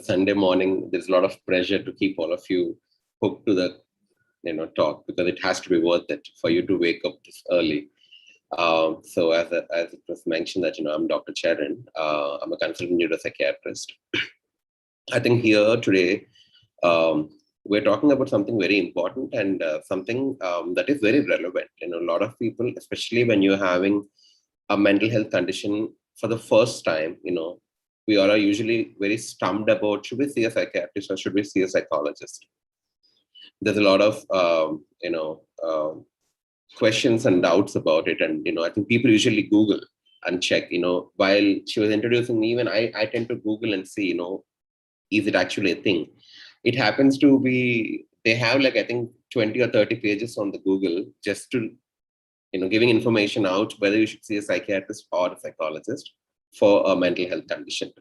Sunday morning, there's a lot of pressure to keep all of you hooked to the talk, because it has to be worth it for you to wake up this early. So as it was mentioned that I'm Dr. Charan. I'm a consultant neuropsychiatrist. I think here today we're talking about something very important and something that is very relevant. A lot of people, especially when you're having a mental health condition for the first time, we all are usually very stumped about, should we see a psychiatrist or should we see a psychologist? There's a lot of questions and doubts about it, and I think people usually Google and check. While she was introducing me, even I tend to Google and see, is it actually a thing? It happens to be, they have like, I think 20 or 30 pages on the Google just to giving information out whether you should see a psychiatrist or a psychologist for a mental health condition.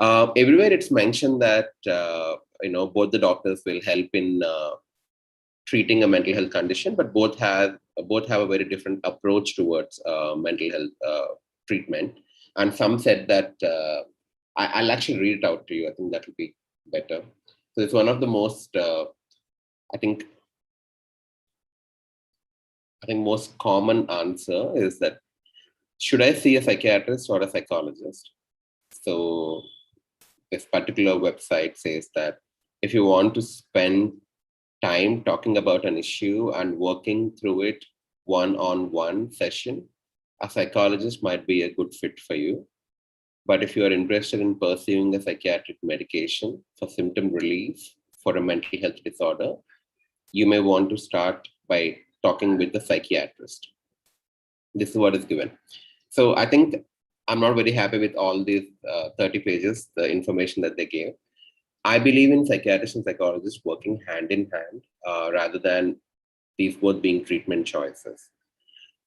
Everywhere it's mentioned that both the doctors will help in treating a mental health condition, but both have a very different approach towards mental health treatment. And some said that I'll actually read it out to you. I think that will be better. So it's one of the most I think most common answer is that, should I see a psychiatrist or a psychologist? So this particular website says that if you want to spend time talking about an issue and working through it one-on-one session, a psychologist might be a good fit for you. But if you are interested in pursuing a psychiatric medication for symptom relief for a mental health disorder, you may want to start by talking with a psychiatrist. This is what is given. So I think I'm not very happy with all these 30 pages, the information that they gave. I believe in psychiatrists and psychologists working hand in hand rather than these both being treatment choices.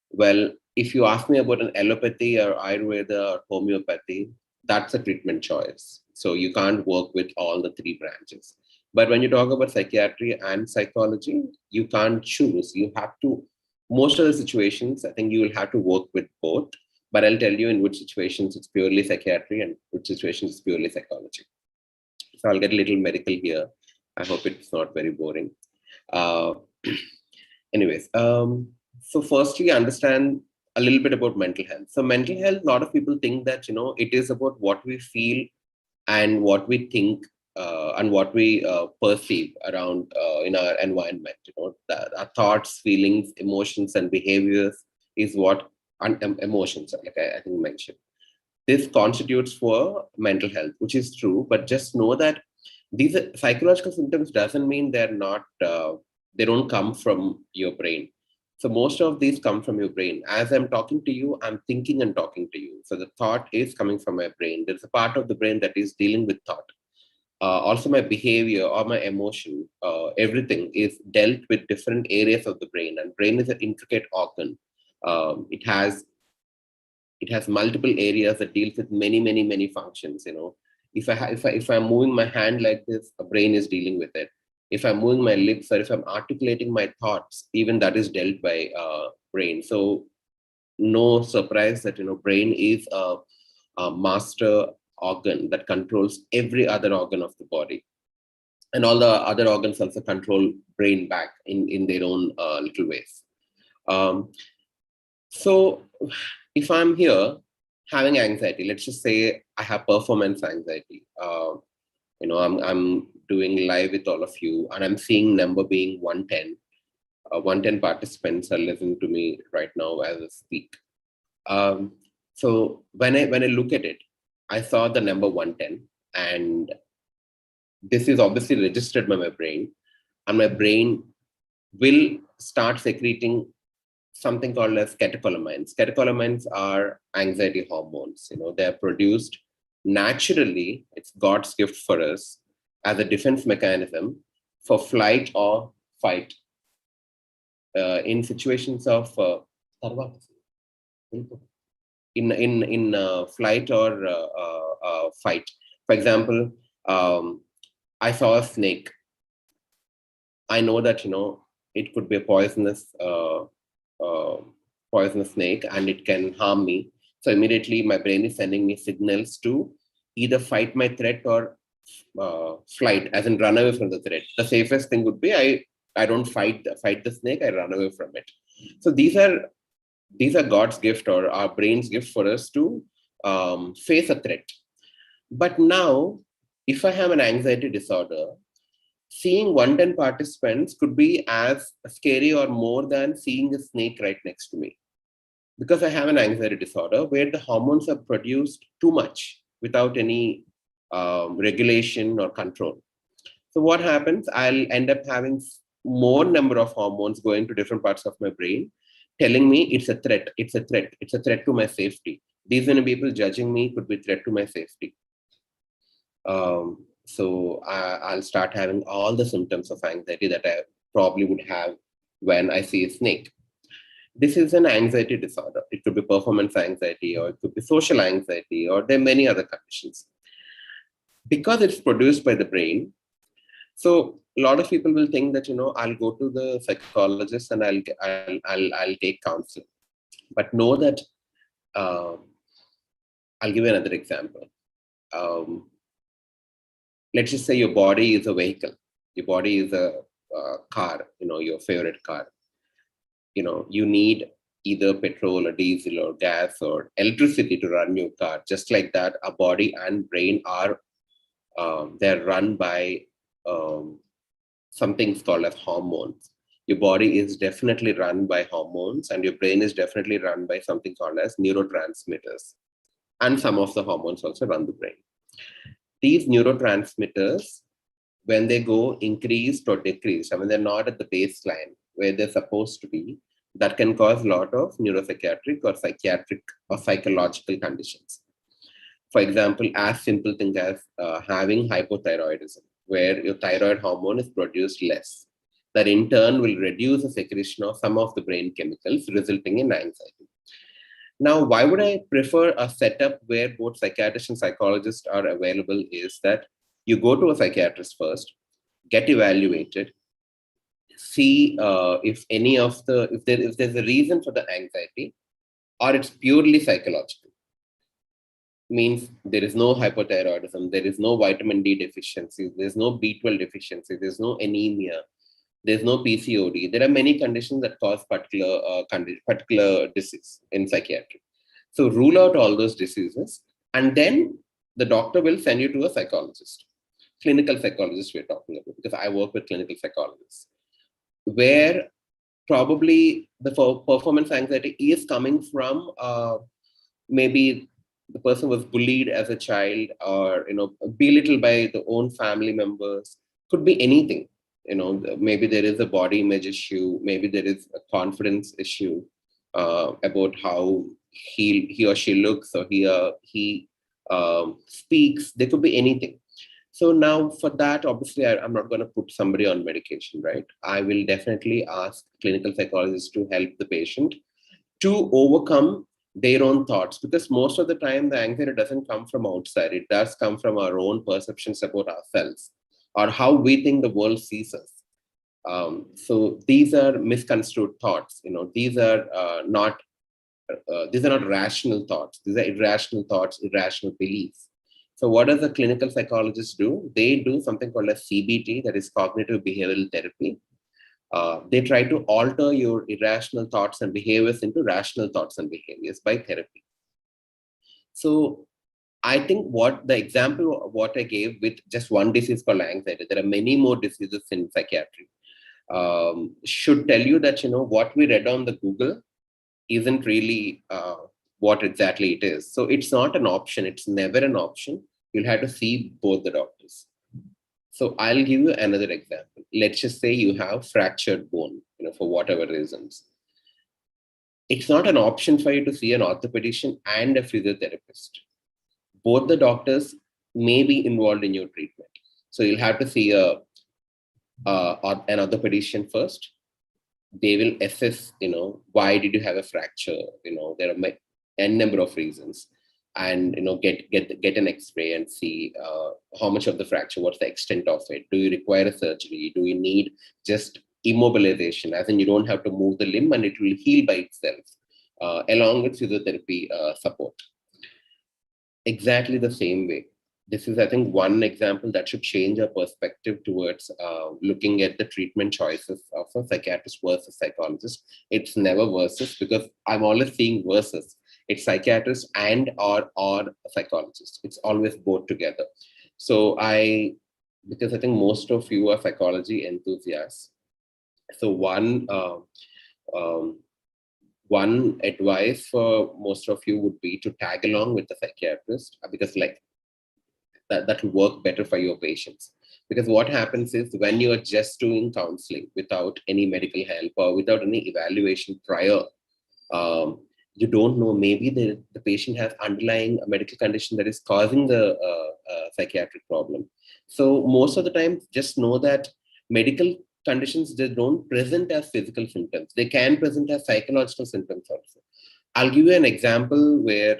Well, if you ask me about an allopathy or Ayurveda or homeopathy, that's a treatment choice. So you can't work with all the three branches. But when you talk about psychiatry and psychology, you can't choose. You have to, most of the situations, I think you will have to work with both. But I'll tell you in which situations it's purely psychiatry and which situations it's purely psychology. So I'll get a little medical here. I hope it's not very boring. Anyways, so firstly, understand a little bit about mental health. So mental health, a lot of people think that, it is about what we feel and what we think and what we perceive around in our environment. Our thoughts, feelings, emotions, and behaviors is what, emotions, like I think mentioned. This constitutes for mental health, which is true, but just know that these psychological symptoms doesn't mean they're not, they don't come from your brain. So most of these come from your brain. As I'm talking to you, I'm thinking and talking to you. So the thought is coming from my brain. There's a part of the brain that is dealing with thought. Also my behavior or my emotion, everything is dealt with different areas of the brain, and brain is an intricate organ. It has multiple areas that deals with many functions. If I'm moving my hand like this, a brain is dealing with it. If I'm moving my lips or if I'm articulating my thoughts, even that is dealt by brain. So no surprise that brain is a master organ that controls every other organ of the body, and all the other organs also control brain back in their own little ways. So if I'm here having anxiety, let's just say I have performance anxiety. I'm doing live with all of you, and I'm seeing number being 110. 110 participants are listening to me right now as I speak. So when I look at it, I saw the number 110, and this is obviously registered by my brain, and my brain will start secreting something called as catecholamines. Catecholamines are anxiety hormones. They are produced naturally. It's God's gift for us as a defense mechanism for flight or fight. In situations of in flight or fight. For example, I saw a snake. I know that it could be a poisonous snake and it can harm me. So immediately my brain is sending me signals to either fight my threat or flight, as in run away from the threat. The safest thing would be I don't fight the snake, I run away from it. So these are God's gift or our brain's gift for us to face a threat. But now, if I have an anxiety disorder, seeing 110 participants could be as scary or more than seeing a snake right next to me. Because I have an anxiety disorder where the hormones are produced too much without any regulation or control. So what happens? I'll end up having more number of hormones going to different parts of my brain, telling me it's a threat, it's a threat, it's a threat to my safety. These many people judging me could be threat to my safety. So I'll start having all the symptoms of anxiety that I probably would have when I see a snake. This is an anxiety disorder. It could be performance anxiety, or it could be social anxiety, or there are many other conditions. Because it's produced by the brain, so a lot of people will think that, I'll go to the psychologist and I'll take counseling. But know that, I'll give you another example. Let's just say your body is a vehicle. Your body is a car, your favorite car. You need either petrol or diesel or gas or electricity to run your car. Just like that, our body and brain are, they're run by something called as hormones. Your body is definitely run by hormones, and your brain is definitely run by something called as neurotransmitters. And some of the hormones also run the brain. These neurotransmitters, when they go increased or decreased, they're not at the baseline where they're supposed to be, that can cause a lot of neuropsychiatric or psychiatric or psychological conditions. For example, as simple thing as having hypothyroidism, where your thyroid hormone is produced less. That in turn will reduce the secretion of some of the brain chemicals, resulting in anxiety. Now, why would I prefer a setup where both psychiatrists and psychologists are available is that you go to a psychiatrist first, get evaluated, see if there's a reason for the anxiety, or it's purely psychological. Means there is no hypothyroidism, there is no vitamin D deficiency, there's no B12 deficiency, there's no anemia, there's no PCOD. There are many conditions that cause particular disease in psychiatry. So rule out all those diseases, and then the doctor will send you to a psychologist, clinical psychologist we're talking about, because I work with clinical psychologists, where probably the performance anxiety is coming from maybe the person was bullied as a child, or belittled by the own family members. Could be anything. Maybe there is a body image issue, maybe there is a confidence issue about how he or she looks, or he speaks. There could be anything. So now for that, obviously, I'm not going to put somebody on medication, right? I will definitely ask clinical psychologists to help the patient to overcome their own thoughts, because most of the time the anxiety doesn't come from outside. It does come from our own perceptions about ourselves, or how we think the world sees us. So these are misconstrued thoughts. These are not rational thoughts. These are irrational thoughts, irrational beliefs. So what does a clinical psychologist do? They do something called a CBT, that is cognitive behavioral therapy. They try to alter your irrational thoughts and behaviors into rational thoughts and behaviors by therapy. So I think what the example of what I gave with just one disease called anxiety, there are many more diseases in psychiatry, should tell you that, what we read on the Google isn't really what exactly it is. So it's not an option. It's never an option. You'll have to see both the doctors. So I'll give you another example. Let's just say you have fractured bone, for whatever reasons. It's not an option for you to see an orthopedician and a physiotherapist. Both the doctors may be involved in your treatment. So you'll have to see an orthopedician first. They will assess, why did you have a fracture? There are n number of reasons, and get an X-ray and see how much of the fracture, what's the extent of it. Do you require a surgery? Do you need just immobilization, as in you don't have to move the limb and it will heal by itself, along with physiotherapy support? Exactly the same way, this is, I think, one example that should change our perspective towards looking at the treatment choices of a psychiatrist versus psychologist. It's never versus, because I'm always seeing versus. It's psychiatrist and or a psychologist. It's always both together. So because I think most of you are psychology enthusiasts. So um, one advice for most of you would be to tag along with the psychiatrist, because like that will work better for your patients. Because what happens is, when you're just doing counseling without any medical help or without any evaluation prior, um, you don't know, maybe the patient has underlying a medical condition that is causing the psychiatric problem. So most of the time, just know that medical conditions, they don't present as physical symptoms. They can present as psychological symptoms also. I'll give you an example where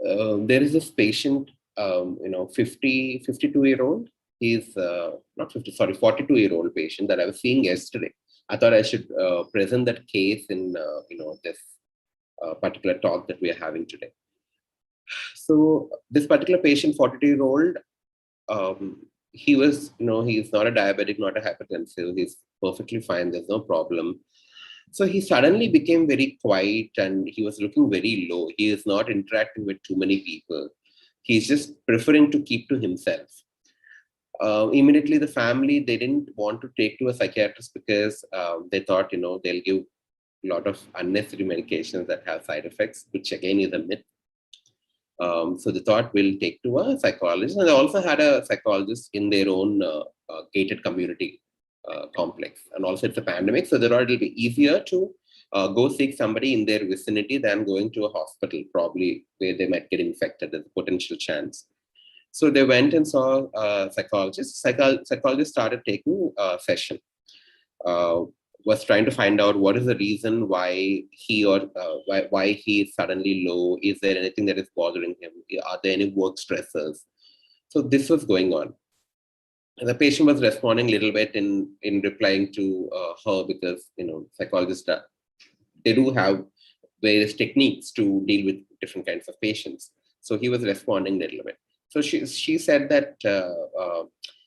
there is this patient, 52-year-old. He's not 50, sorry, 42-year-old patient that I was seeing yesterday. I thought I should present that case in, this particular talk that we are having today. So this particular patient, 42-year-old, he was, he's not a diabetic, not a hypertensive. He's perfectly fine. There's no problem. So he suddenly became very quiet and he was looking very low. He is not interacting with too many people. He's just preferring to keep to himself. Immediately, the family, they didn't want to take to a psychiatrist because they thought, they'll give a lot of unnecessary medications that have side effects, which again is a myth. So they thought, we'll take to a psychologist. And they also had a psychologist in their own gated community complex. And also it's a pandemic, so they thought it'll be easier to go seek somebody in their vicinity than going to a hospital, probably where they might get infected. There's a potential chance. So they went and saw a psychologist. Psychologist started taking a session. Was trying to find out what is the reason why why he is suddenly low. Is there anything that is bothering him? Are there any work stressors? So this was going on. And the patient was responding a little bit in replying to her, because psychologists they do have various techniques to deal with different kinds of patients. So he was responding a little bit. So she said that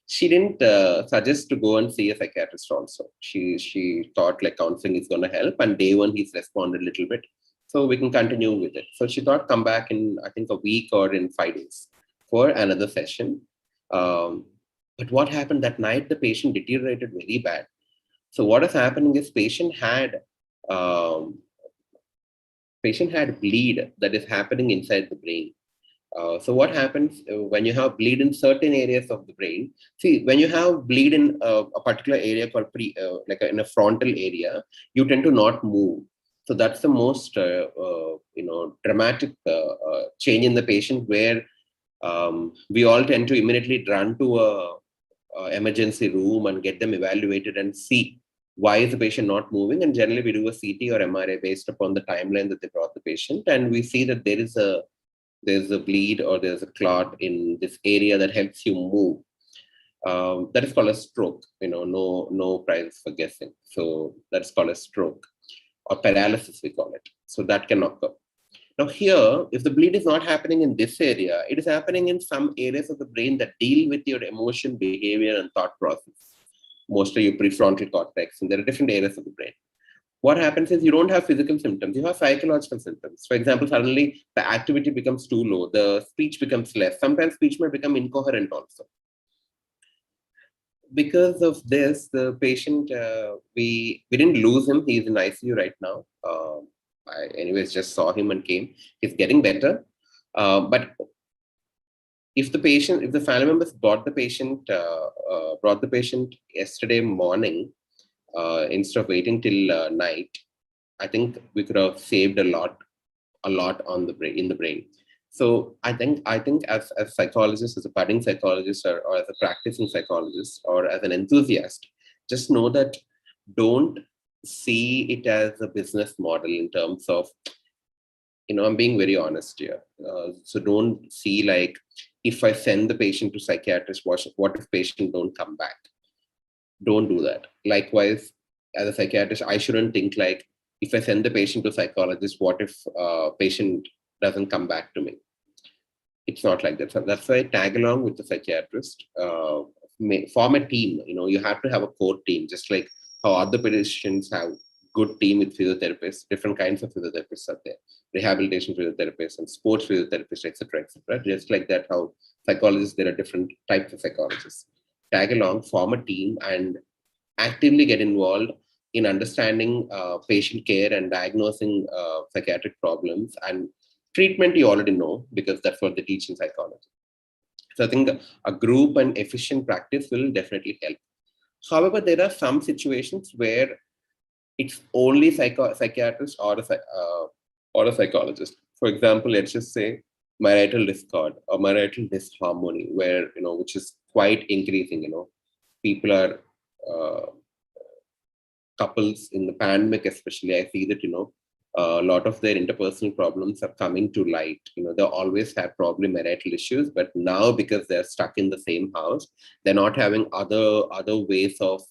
she didn't suggest to go and see a psychiatrist also. She thought like counseling is going to help, and day one he's responded a little bit, so we can continue with it. So she thought come back in, I think, a week or in 5 days for another session. But what happened that night, the patient deteriorated very bad. So what is happening is um, patient had bleed that is happening inside the brain. So what happens when you have bleed in certain areas of the brain? See, when you have bleed in a particular area called in a frontal area, you tend to not move. So that's the most dramatic change in the patient, where we all tend to immediately run to a emergency room and get them evaluated and see why is the patient not moving. And generally we do a CT or MRI based upon the timeline that they brought the patient, and we see that there's a bleed or there's a clot in this area that helps you move. That is called a stroke. No prizes for guessing. So that's called a stroke, or paralysis we call it. So that can occur. Now here, if the bleed is not happening in this area, it is happening in some areas of the brain that deal with your emotion, behavior, and thought process. Mostly your prefrontal cortex, and there are different areas of the brain. What happens is you don't have physical symptoms, you have psychological symptoms. For example, suddenly the activity becomes too low, the speech becomes less. Sometimes speech may become incoherent also. Because of this, the patient, we didn't lose him. He's in ICU right now. I anyways just saw him and came. He's getting better. But if the family members brought the patient yesterday morning, instead of waiting till night, I think we could have saved a lot on the brain, in the brain. So I think as a psychologist, as a budding psychologist, or as a practicing psychologist, or as an enthusiast, just know that don't see it as a business model in terms of, I'm being very honest here. So don't see like, if I send the patient to psychiatrist, what if patient don't come back? Don't do that. Likewise, as a psychiatrist, I shouldn't think like, if I send the patient to psychologist, what if patient doesn't come back to me? it's not like that. So that's why I tag along with the psychiatrist, form a team. You have to have a core team, just like how other pediatricians have good team with physiotherapists. Different kinds of physiotherapists are there, rehabilitation physiotherapists and sports physiotherapists, etc., etc. Just like that, how psychologists, there are different types of psychologists. Tag along, form a team, and actively get involved in understanding patient care and diagnosing psychiatric problems. And treatment you already know, because that's what they teach in psychology. So I think a group and efficient practice will definitely help. However, there are some situations where it's only psychiatrist or a psychologist. For example, let's just say marital discord or marital disharmony, where which is quite increasing. People are couples in the pandemic, especially. I see that a lot of their interpersonal problems are coming to light. They always have probably marital issues, but now because they're stuck in the same house, they're not having other ways of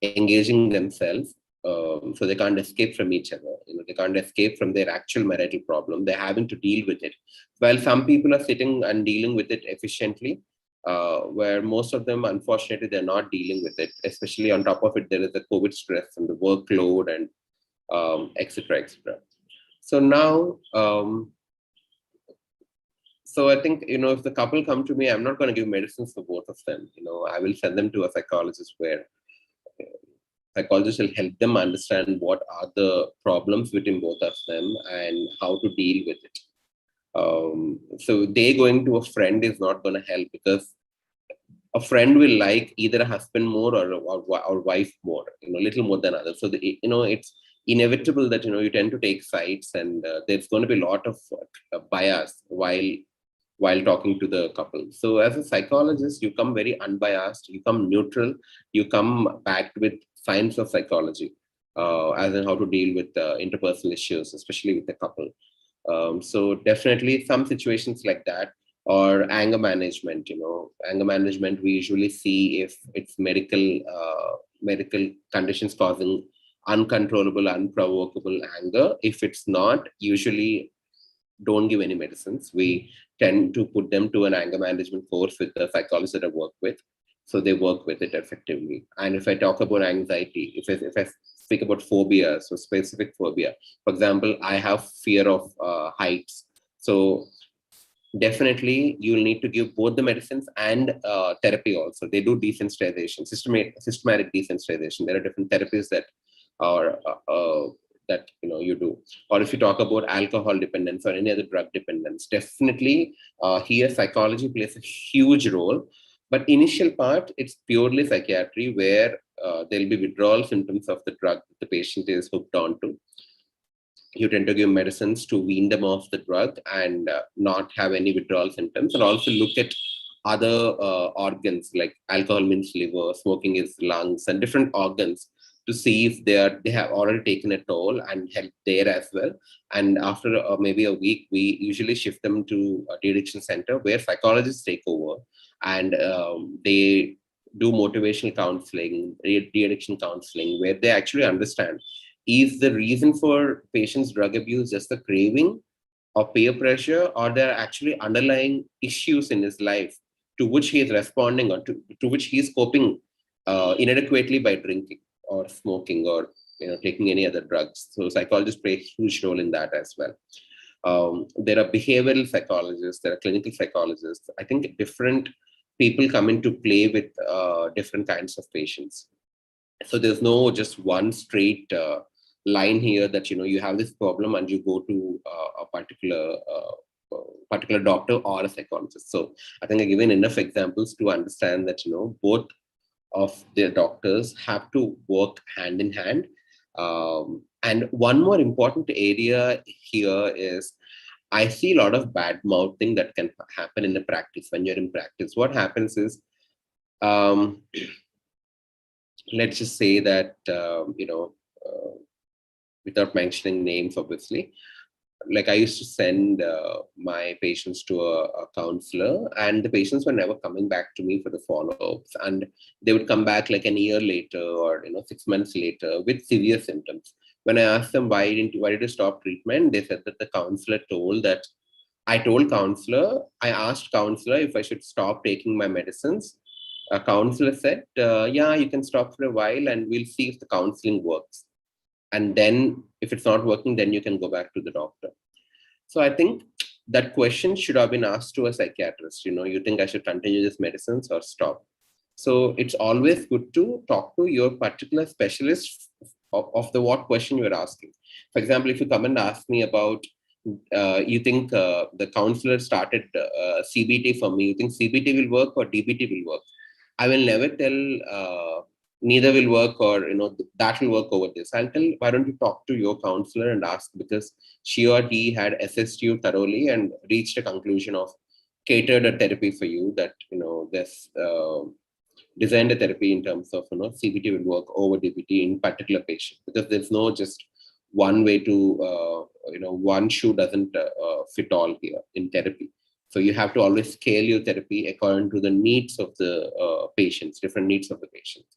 engaging themselves. So they can't escape from each other. They can't escape from their actual marital problem. They're having to deal with it. While some people are sitting and dealing with it efficiently, where most of them, unfortunately, they're not dealing with it. Especially on top of it, there is the COVID stress and the workload and etc., etc. So now, so I think if the couple come to me, I'm not going to give medicines for both of them. I will send them to a psychologist, where psychologists will help them understand what are the problems between both of them and how to deal with it. So they going to a friend is not going to help, because a friend will like either a husband more or wife more, a little more than others. So it's inevitable that you tend to take sides, and there's going to be a lot of bias while talking to the couple. So as a psychologist, you come very unbiased, you come neutral, you come backed with science of psychology, as in how to deal with interpersonal issues, especially with the couple. So definitely some situations like that, or anger management. Anger management, we usually see if it's medical conditions causing uncontrollable, unprovocable anger. If it's not, usually don't give any medicines. We tend to put them to an anger management course with the psychologists that I work with, so they work with it effectively. And if I talk about anxiety, if I speak about phobia, so specific phobia, for example, I have fear of heights. So definitely you'll need to give both the medicines and therapy also. They do desensitization, systematic desensitization. There are different therapies that are that you do. Or if you talk about alcohol dependence or any other drug dependence, definitely here psychology plays a huge role. But initial part, it's purely psychiatry, where there'll be withdrawal symptoms of the drug that the patient is hooked on to. You tend to give medicines to wean them off the drug and not have any withdrawal symptoms, and also look at other organs, like alcohol means liver, smoking is lungs, and different organs, to see if they have already taken a toll, and help there as well. And after maybe a week, we usually shift them to a de-addiction center, where psychologists take over, and they do motivational counseling, de-addiction counseling, where they actually understand, is the reason for patients' drug abuse just the craving or peer pressure, or there are actually underlying issues in his life to which he is responding, or to which he is coping inadequately by drinking or smoking, or taking any other drugs. So psychologists play a huge role in that as well. There are behavioral psychologists, there are clinical psychologists. I think different people come into play with different kinds of patients. So there's no just one straight line here that you have this problem and you go to a particular doctor or a psychologist. So I think I've given enough examples to understand that both of the doctors have to work hand in hand. And one more important area here is, I see a lot of bad mouthing that can happen in the practice. When you're in practice, what happens is, let's just say that without mentioning names, obviously, like I used to send my patients to a counselor, and the patients were never coming back to me for the follow-ups, and they would come back like an year later, or 6 months later, with severe symptoms. When I asked them why did you stop treatment, they said that the counselor told that I asked counselor if I should stop taking my medicines. A counselor said, yeah, you can stop for a while and we'll see if the counseling works. And then if it's not working, then you can go back to the doctor. So I think that question should have been asked to a psychiatrist. You think I should continue these medicines or stop? So it's always good to talk to your particular specialist of the what question you're asking. For example, if you come and ask me about, you think the counselor started CBT for me, you think CBT will work or DBT will work? I will never tell neither will work or that will work over this. I'll tell, why don't you talk to your counselor and ask, because she or he had assessed you thoroughly and reached a conclusion of catered a therapy for you, that this designed a therapy in terms of CBT will work over DBT in particular patient, because there's no just one way to one shoe doesn't fit all here in therapy. So you have to always scale your therapy according to the needs of the patients, different needs of the patients.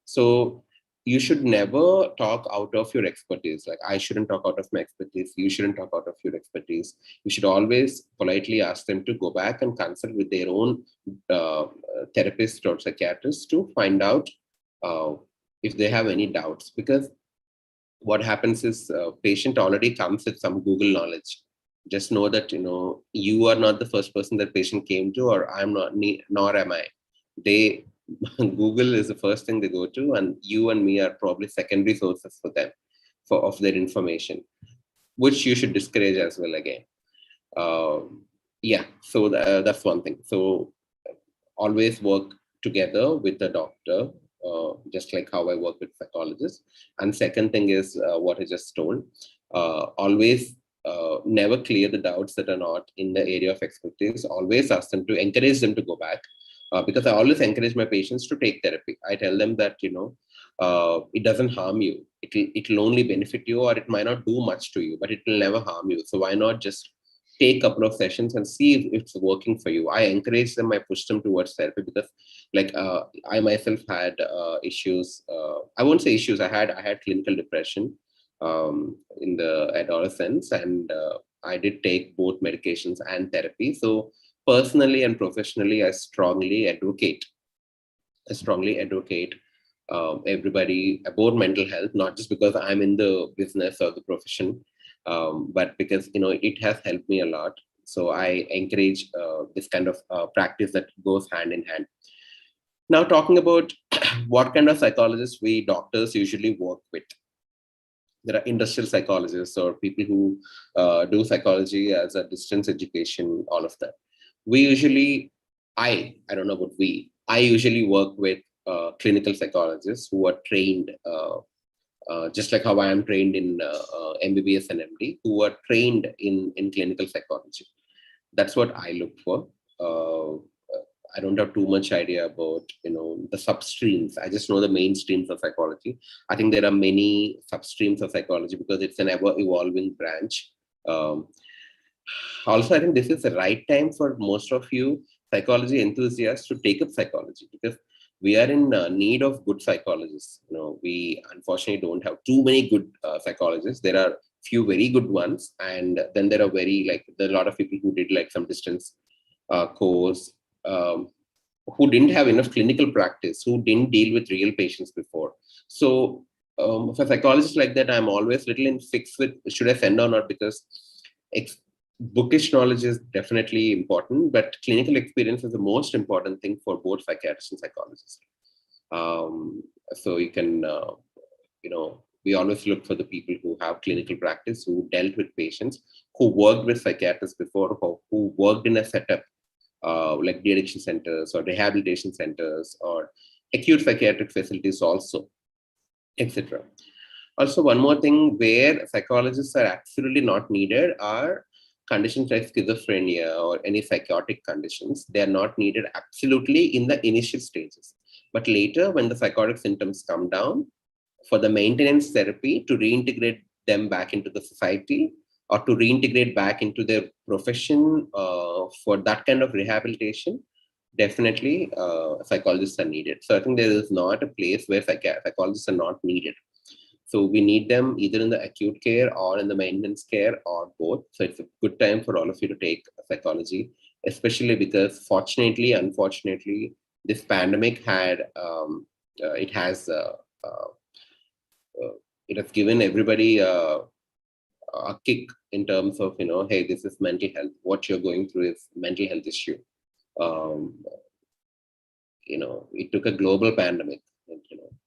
So you should never talk out of your expertise. Like, I shouldn't talk out of my expertise. You shouldn't talk out of your expertise. You should always politely ask them to go back and consult with their own therapist or psychiatrist to find out if they have any doubts. Because what happens is patient already comes with some Google knowledge. Just know that you are not the first person that patient came to, or I'm not, nor am I. They Google is the first thing they go to, and you and me are probably secondary sources for them of their information, which you should discourage as well again. Yeah, so that's one thing. So always work together with the doctor, just like how I work with psychologists. And second thing is what I just told. Always never clear the doubts that are not in the area of expertise. Always ask them to encourage them to go back. Because I always encourage my patients to take therapy. I tell them that, it doesn't harm you. It'll only benefit you, or it might not do much to you, but it will never harm you. So why not just take a couple of sessions and see if it's working for you? I encourage them, I push them towards therapy, because I myself had issues. I won't say issues. I had clinical depression in the adolescence, and I did take both medications and therapy. So personally and professionally, I strongly advocate everybody about mental health, not just because I'm in the business or the profession, but because it has helped me a lot. So I encourage this kind of practice that goes hand in hand. Now, talking about what kind of psychologists we doctors usually work with. There are industrial psychologists, or people who do psychology as a distance education, all of that. We usually, I don't know about we, I usually work with clinical psychologists who are trained, just like how I am trained in MBBS and MD, who are trained in clinical psychology. That's what I look for. I don't have too much idea about the substreams. I just know the mainstreams of psychology. I think there are many substreams of psychology because it's an ever evolving branch. Also, I think this is the right time for most of you psychology enthusiasts to take up psychology, because we are in need of good psychologists. We unfortunately don't have too many good psychologists. There are few very good ones, and then there are there are a lot of people who did some distance course, who didn't have enough clinical practice, who didn't deal with real patients before. So for psychologists like that, I'm always little in fix with should I send or not, because bookish knowledge is definitely important, but clinical experience is the most important thing for both psychiatrists and psychologists. So you can, we always look for the people who have clinical practice, who dealt with patients, who worked with psychiatrists before, who worked in a setup like de-addiction centers or rehabilitation centers or acute psychiatric facilities also, etc. Also, one more thing where psychologists are absolutely not needed are conditions like schizophrenia or any psychotic conditions. They are not needed absolutely in the initial stages. But later, when the psychotic symptoms come down, for the maintenance therapy to reintegrate them back into the society or to reintegrate back into their profession, for that kind of rehabilitation, definitely psychologists are needed. So I think there is not a place where psychologists are not needed. So we need them either in the acute care or in the maintenance care or both. So it's a good time for all of you to take psychology, especially because fortunately, unfortunately, this pandemic had it has uh, it has given everybody a kick in terms of, hey, this is mental health. What you're going through is mental health issue. Um, it took a global pandemic,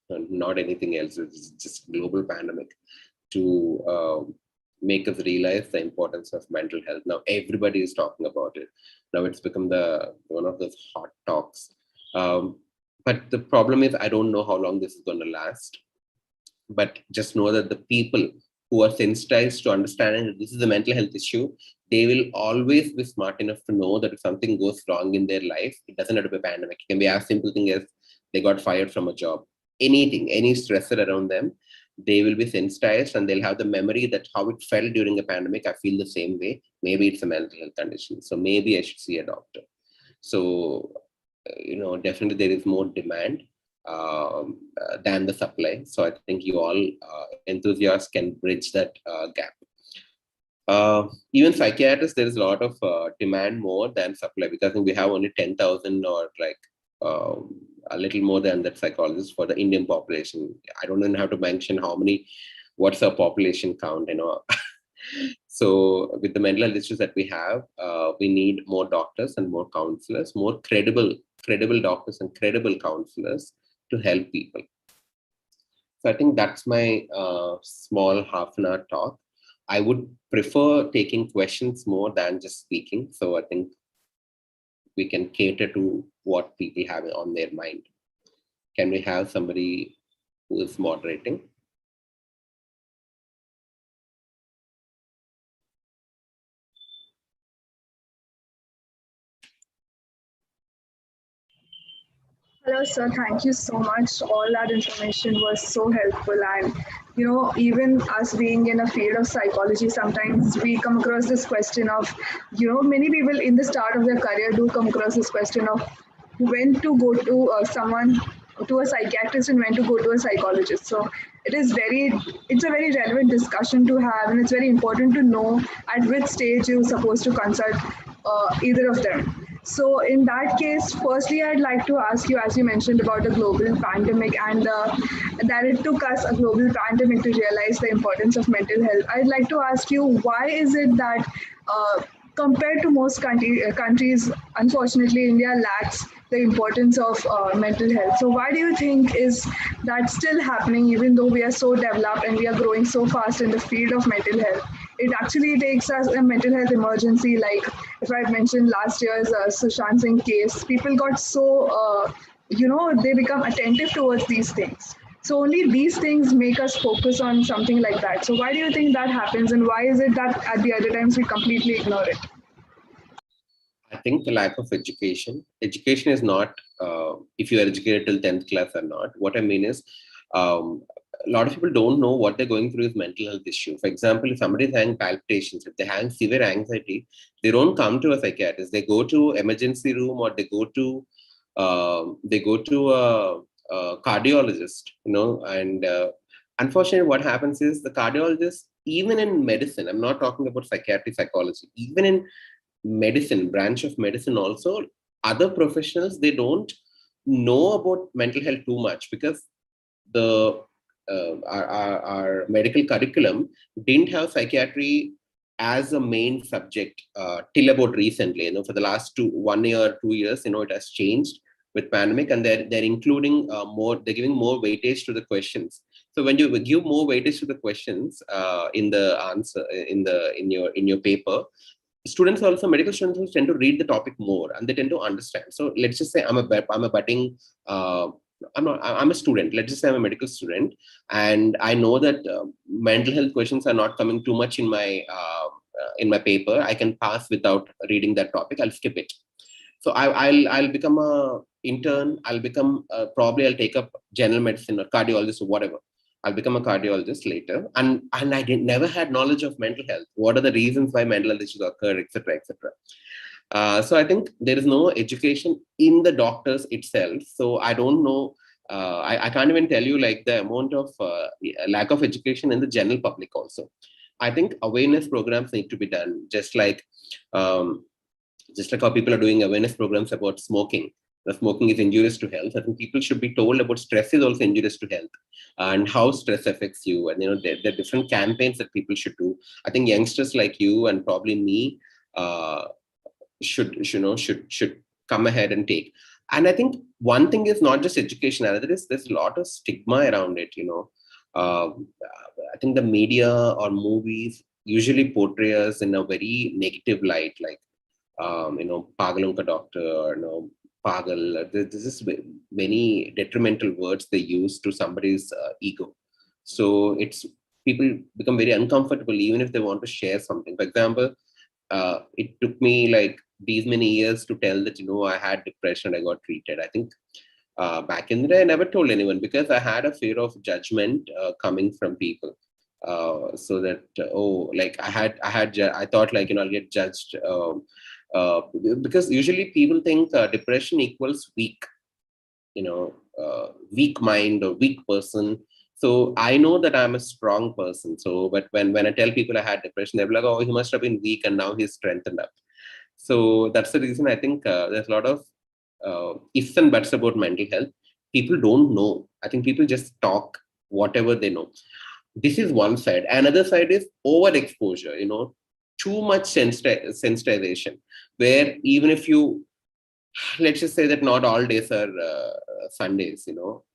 and not anything else. It's just global pandemic to make us realize the importance of mental health. Now everybody is talking about it. Now it's become the one of those hot talks. But the problem is, I don't know how long this is going to last. But just know that the people who are sensitized to understanding that this is a mental health issue, they will always be smart enough to know that if something goes wrong in their life, it doesn't have to be a pandemic. It can be as simple thing as they got fired from a job. Anything, any stressor around them, they will be sensitized and they'll have the memory that how it felt during a pandemic. I feel the same way. Maybe it's a mental health condition. So maybe I should see a doctor. So, definitely there is more demand than the supply. So I think you all enthusiasts can bridge that gap. Even psychiatrists, there is a lot of demand more than supply, because I think we have only 10,000 or like a little more than that psychologists for the Indian population. I don't even have to mention what's our population count, So with the mental health issues that we have, we need more doctors and more counselors, more credible doctors and credible counselors to help people. So I think that's my small half an hour talk. I would prefer taking questions more than just speaking. So I think we can cater to what people have on their mind. Can we have somebody who is moderating? Hello, sir. Thank you so much. All that information was so helpful. And, even us being in a field of psychology, sometimes we come across this question of, many people in the start of their career do come across this question of when to go to to a psychiatrist and when to go to a psychologist. So it's a very relevant discussion to have, and it's very important to know at which stage you're supposed to consult either of them. So, in that case, firstly, I'd like to ask you, as you mentioned about the global pandemic and that it took us a global pandemic to realize the importance of mental health. I'd like to ask you, why is it that compared to most countries, unfortunately, India lacks the importance of mental health. So why do you think is that still happening, even though we are so developed and we are growing so fast in the field of mental health? It actually takes us a mental health emergency. Like if I mentioned last year's Sushant Singh case, people got so, they become attentive towards these things. So only these things make us focus on something like that. So why do you think that happens, and why is it that at the other times we completely ignore it? I think the lack of education. Education is not if you are educated till 10th class or not. What I mean is, a lot of people don't know what they're going through is mental health issue. For example, if somebody is having palpitations, if they have severe anxiety, they don't come to a psychiatrist. They go to emergency room, or they go to a cardiologist. And unfortunately, what happens is the cardiologist, even in medicine, I'm not talking about psychiatry, psychology, even in medicine, branch of medicine also, other professionals, they don't know about mental health too much, because the our medical curriculum didn't have psychiatry as a main subject till about recently. For the last 1 year, 2 years, it has changed with pandemic, and they're including they're giving more weightage to the questions. So when you give more weightage to the questions in the answer in your paper, students also, medical students, tend to read the topic more, and they tend to understand. So let's just say I'm a budding I'm a student. Let's just say I'm a medical student, and I know that mental health questions are not coming too much in my paper. I can pass without reading that topic. I'll skip it. So I'll become a intern. I'll become probably I'll take up general medicine or cardiologist or whatever. I'll become a cardiologist later, and I never had knowledge of mental health. What are the reasons why mental health issues occur, etc., etc. So I think there is no education in the doctors itself. So I don't know I can't even tell you like the amount of lack of education in the general public also. I think awareness programs need to be done, um, just like how people are doing awareness programs about smoking. The smoking is injurious to health. I think people should be told about stress is also injurious to health, and how stress affects you. And there are different campaigns that people should do. I think youngsters like you and probably me uh, should come ahead and take. And I think one thing is not just education. Another is there's a lot of stigma around it. I think the media or movies usually portray us in a very negative light, like pagalunka doctor, pagal. This is many detrimental words they use to somebody's ego. So it's people become very uncomfortable even if they want to share something. For example, it took me like these many years to tell that I had depression. I got treated. I think back in the day I never told anyone because I had a fear of judgment coming from people. So that like I thought like I'll get judged, uh, because usually people think depression equals weak, weak mind or weak person. So I know that I'm a strong person. So, but when I tell people I had depression, they're like, "Oh, he must have been weak, and now he's strengthened up." So that's the reason I think there's a lot of ifs and buts about mental health. People don't know. I think people just talk whatever they know. This is one side. Another side is overexposure. Too much sensitization, where even if you, let's just say that not all days are Sundays.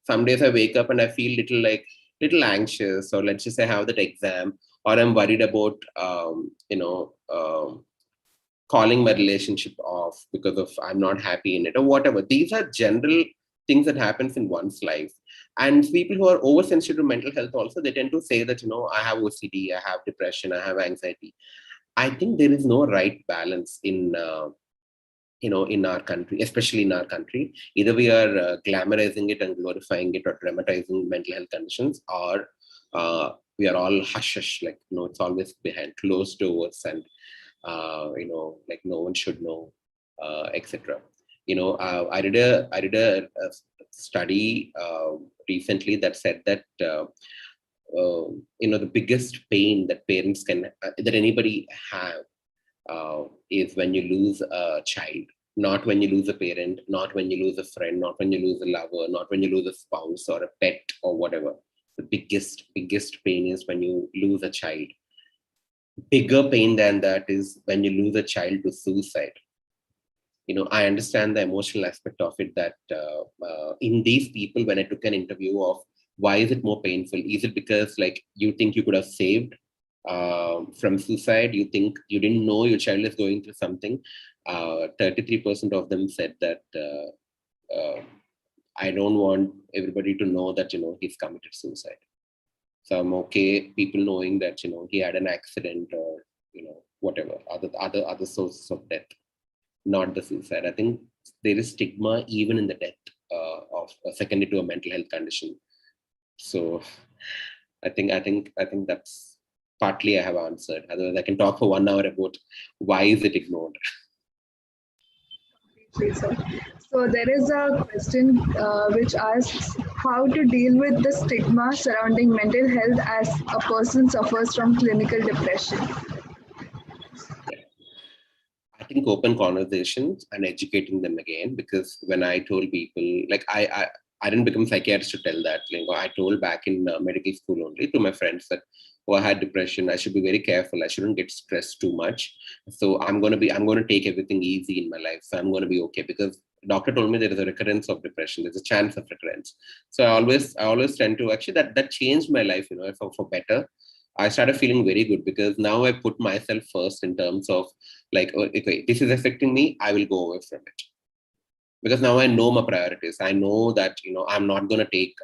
Some days I wake up and I feel little anxious, or let's just say I have that exam, or I'm worried about calling my relationship off because of I'm not happy in it, or whatever. These are general things that happens in one's life. And people who are oversensitive to mental health also, they tend to say that I have OCD, I have depression, I have anxiety. I think there is no right balance in our country, especially in our country. Either we are glamorizing it and glorifying it, or dramatizing mental health conditions, or we are all hush hush, like it's always behind closed doors, and like no one should know, etc. I did a study recently that said that the biggest pain that parents can that anybody have is when you lose a child, not when you lose a parent, not when you lose a friend, not when you lose a lover, not when you lose a spouse or a pet or whatever. The biggest pain is when you lose a child. Bigger pain than that is when you lose a child to suicide. I understand the emotional aspect of it, that in these people, when I took an interview of why is it more painful, is it because like you think you could have saved from suicide, you think you didn't know your child is going through something. 33% of them said that I don't want everybody to know that he's committed suicide. So I'm okay people knowing that he had an accident, or whatever other sources of death, not the suicide. I think there is stigma even in the death of secondary to a mental health condition. So I think that's partly I have answered. Otherwise, I can talk for 1 hour about why is it ignored. Please, sir. So there is a question which asks how to deal with the stigma surrounding mental health as a person suffers from clinical depression. I think open conversations and educating them again, because when I told people, like I didn't become psychiatrist to tell that. I told back in medical school only to my friends that, oh, I had depression. I should be very careful. I shouldn't get stressed too much. So I'm going to take everything easy in my life. So I'm going to be okay, because doctor told me there is a recurrence of depression. There's a chance of recurrence. So I always tend to, actually, that changed my life, for better. I started feeling very good because now I put myself first in terms of like, oh, okay, this is affecting me, I will go away from it. Because now I know my priorities. I know that, I'm not going to take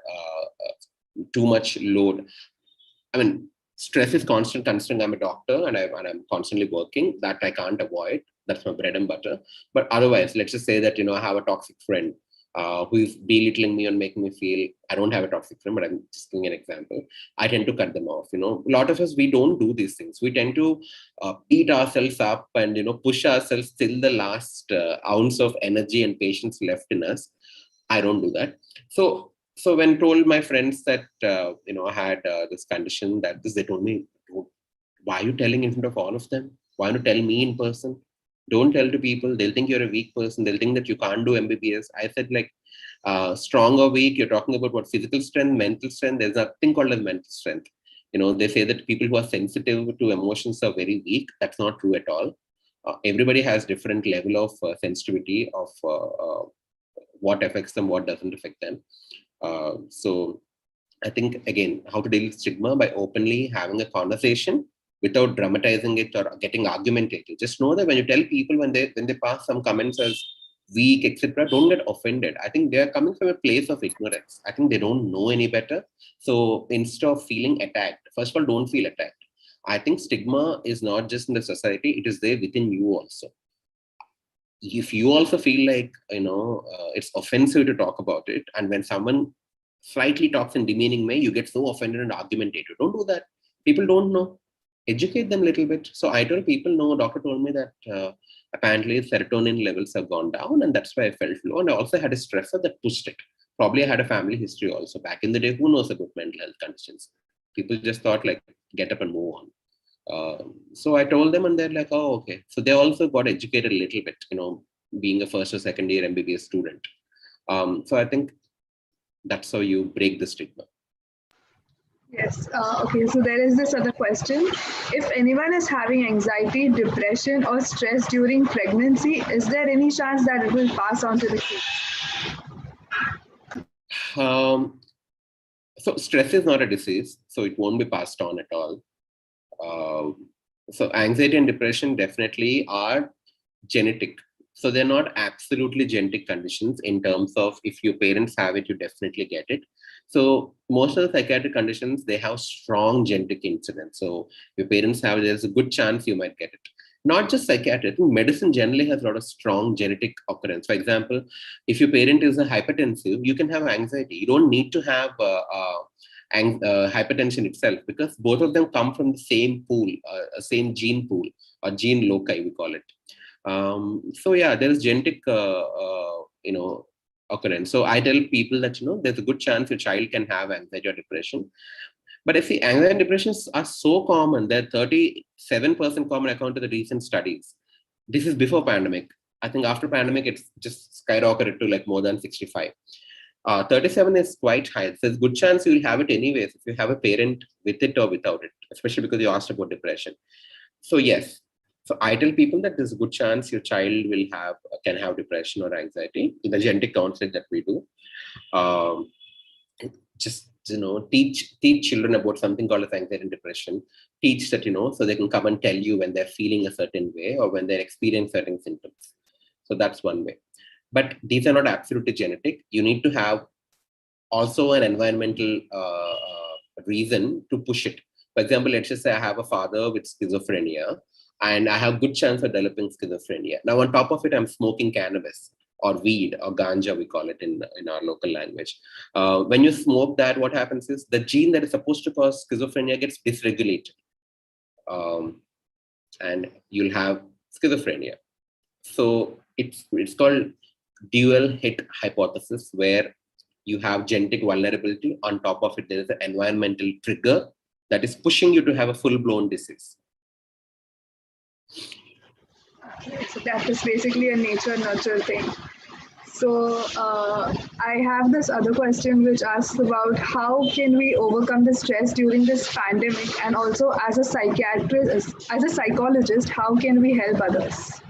too much load. I mean, stress is constant considering I'm a doctor, and I'm constantly working. That I can't avoid. That's my bread and butter. But otherwise, let's just say that, I have a toxic friend who is belittling me and making me feel. I don't have a toxic friend, but I'm just giving an example. I tend to cut them off. A lot of us, we don't do these things. We tend to beat ourselves up and, push ourselves till the last ounce of energy and patience left in us. I don't do that. So So when told my friends that I had this condition, they told me, why are you telling in front of all of them? Why don't you tell me in person? Don't tell to people. They'll think you're a weak person. They'll think that you can't do MBBS. I said, like, strong or weak, you're talking about what? Physical strength, mental strength. There's nothing called as mental strength. They say that people who are sensitive to emotions are very weak. That's not true at all. Everybody has different level of sensitivity of what affects them, what doesn't affect them. So I think, again, how to deal with stigma by openly having a conversation without dramatizing it or getting argumentative. Just know that when you tell people, when they pass some comments as weak, etc., don't get offended. I think they are coming from a place of ignorance. I think they don't know any better. So instead of feeling attacked, first of all, don't feel attacked. I think stigma is not just in the society, it is there within you also. If you also feel like, it's offensive to talk about it, and when someone slightly talks in demeaning way, you get so offended and argumentative. Don't do that. People don't know. Educate them a little bit. So I told people, no, doctor told me that apparently serotonin levels have gone down, and that's why I felt low. And I also had a stressor that pushed it. Probably I had a family history also. Back in the day, who knows about mental health conditions? People just thought, like, get up and move on. So I told them, and they're like, oh, okay. So they also got educated a little bit, being a first or second year MBBS student. So I think that's how you break the stigma. Yes. Okay. So there is this other question. If anyone is having anxiety, depression, or stress during pregnancy, is there any chance that it will pass on to the kids? So stress is not a disease, so it won't be passed on at all. So anxiety and depression definitely are genetic. So they're not absolutely genetic conditions in terms of if your parents have it, you definitely get it. So most of the psychiatric conditions, they have strong genetic incidence. So if your parents have it, there's a good chance you might get it. Not just psychiatric, medicine generally has a lot of strong genetic occurrence. For example, if your parent is a hypertensive, you can have anxiety. You don't need to have hypertension itself, because both of them come from the same pool, same gene pool or gene loci, we call it. So yeah, there is genetic, occurrence. So I tell people that, there's a good chance your child can have anxiety or depression. But I see anxiety and depressions are so common. They're 37% common according to the recent studies. This is before pandemic. I think after pandemic, it's just skyrocketed to like more than 65. 37 is quite high. So there's a good chance you'll have it anyways if you have a parent with it or without it, especially because you asked about depression. So yes. So I tell people that there's a good chance your child can have depression or anxiety in the genetic counseling that we do. Just teach children about something called as anxiety and depression. Teach that, so they can come and tell you when they're feeling a certain way or when they're experiencing certain symptoms. So that's one way. But these are not absolutely genetic. You need to have also an environmental reason to push it. For example, let's just say I have a father with schizophrenia, and I have good chance of developing schizophrenia. Now, on top of it, I'm smoking cannabis or weed or ganja, we call it in our local language. When you smoke that, what happens is the gene that is supposed to cause schizophrenia gets dysregulated. And you'll have schizophrenia. So it's called dual hit hypothesis, where you have genetic vulnerability. On top of it, there is an environmental trigger that is pushing you to have a full-blown disease. So that is basically a nature-nurture thing. So I have this other question which asks about how can we overcome the stress during this pandemic, and also as a psychiatrist, as a psychologist, how can we help others?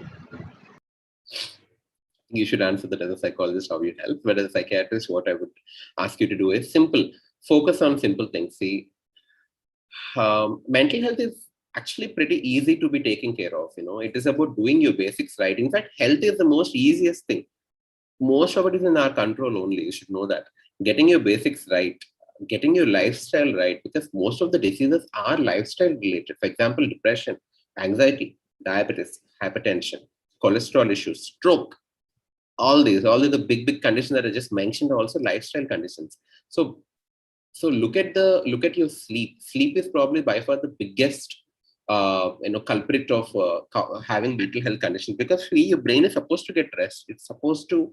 You should answer that as a psychologist, how you help. But as a psychiatrist, what I would ask you to do is simple. Focus on simple things. See, mental health is actually pretty easy to be taken care of. It is about doing your basics right. In fact, health is the most easiest thing. Most of it is in our control only. You should know that. Getting your basics right, getting your lifestyle right, because most of the diseases are lifestyle related. For example, depression, anxiety, diabetes, hypertension, cholesterol issues, stroke. All these are the big conditions that I just mentioned are also lifestyle conditions. So look at your sleep. Sleep is probably by far the biggest culprit of having mental health conditions, because your brain is supposed to get rest. It's supposed to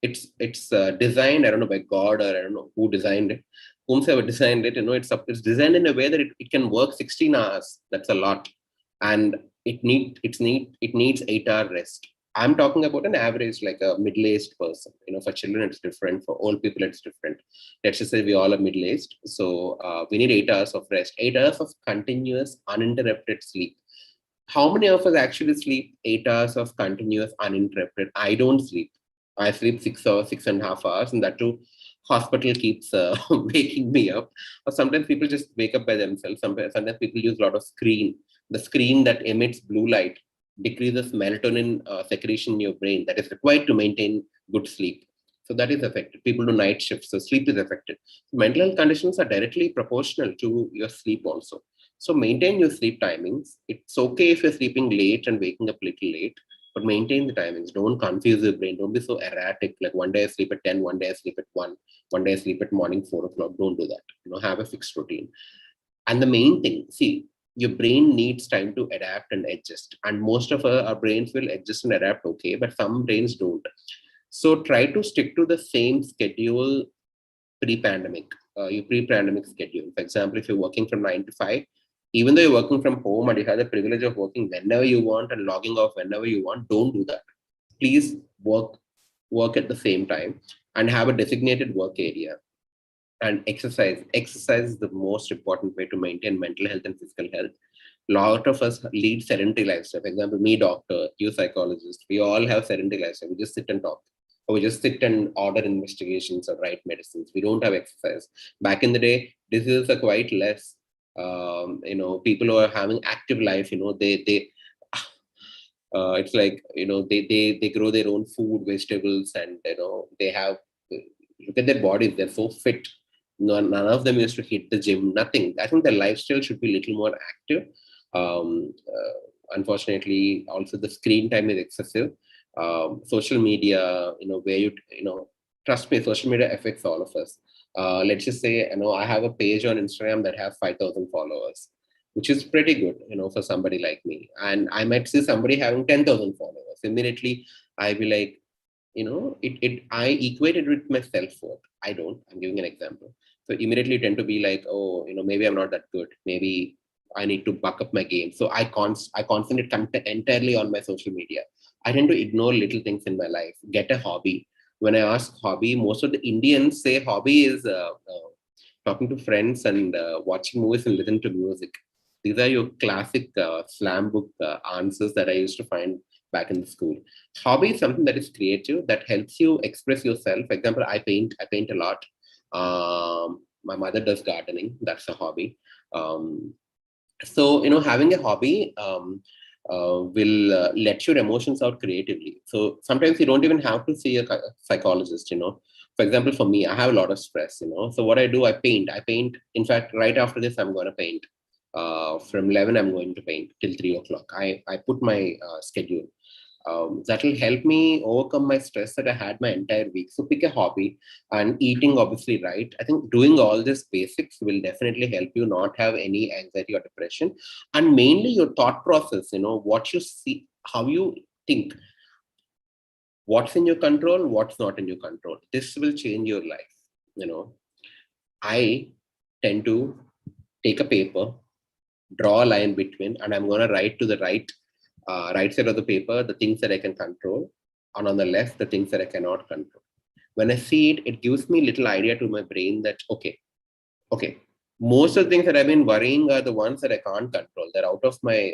it's designed, I don't know, by God, or I don't know who designed it, whomsoever designed it, it's designed in a way that it can work 16 hours. That's a lot. And it needs 8-hour rest. I'm talking about an average, like a middle-aged person. For children it's different, for old people it's different. Let's just say we all are middle-aged, so we need 8 hours of rest, 8 hours of continuous uninterrupted sleep. How many of us actually sleep 8 hours of continuous uninterrupted? I don't sleep. I sleep 6 hours, 6.5 hours, and that too, hospital keeps waking me up. Or sometimes people just wake up by themselves. Sometimes people use a lot of screen. The screen that emits blue light decreases melatonin secretion in your brain that is required to maintain good sleep. So that is affected. People do night shifts, so sleep is affected. Mental health conditions are directly proportional to your sleep also. So maintain your sleep timings. It's okay if you're sleeping late and waking up a little late, but maintain the timings. Don't confuse your brain. Don't be so erratic. Like one day I sleep at 10, one day I sleep at 1 day I sleep at morning 4 o'clock. Don't do that. Have a fixed routine. And the main thing, see, your brain needs time to adapt and adjust. And most of our brains will adjust and adapt okay, but some brains don't. So try to stick to the same schedule pre-pandemic, your pre-pandemic schedule. For example, if you're working from 9 to 5, even though you're working from home and you have the privilege of working whenever you want and logging off whenever you want, don't do that. Please work at the same time and have a designated work area. And exercise is the most important way to maintain mental health and physical health. A lot of us lead sedentary lifestyle. For example, me, doctor, you, psychologist, we all have sedentary lifestyle. We just sit and talk, or we just sit and order investigations or write medicines. We don't have exercise. Back in the day, diseases are quite less. People who are having active life, they it's like, they grow their own food, vegetables, and they have, look at their bodies, they're so fit. None of them used to hit the gym, nothing. I think their lifestyle should be a little more active. Unfortunately, also the screen time is excessive. Social media, where trust me, social media affects all of us. Let's just say, I have a page on Instagram that has 5,000 followers, which is pretty good, for somebody like me. And I might see somebody having 10,000 followers. Immediately, I be like, I equate it with my self-worth. I don't. I'm giving an example. So immediately tend to be like, oh, maybe I'm not that good. Maybe I need to buck up my game. So I concentrate entirely on my social media. I tend to ignore little things in my life. Get a hobby. When I ask hobby, most of the Indians say hobby is talking to friends and watching movies and listening to music. These are your classic slam book answers that I used to find back in the school. Hobby is something that is creative, that helps you express yourself. For example, I paint a lot. My mother does gardening. That's a hobby. So having a hobby will let your emotions out creatively. So sometimes you don't even have to see a psychologist. For example, for me, I have a lot of stress. So what I do, I paint. In fact, right after this, I'm going to paint. From 11, I'm going to paint till 3 o'clock. I put my schedule. That will help me overcome my stress that I had my entire week. So pick a hobby, and eating, obviously, right? I think doing all these basics will definitely help you not have any anxiety or depression. And mainly your thought process, what you see, how you think, what's in your control, what's not in your control. This will change your life. I tend to take a paper, draw a line between, and I'm going to write to the right side of the paper the things that I can control, and on the left the things that I cannot control. When I see it, it gives me little idea to my brain that okay, most of the things that I've been worrying are the ones that I can't control. They're out of my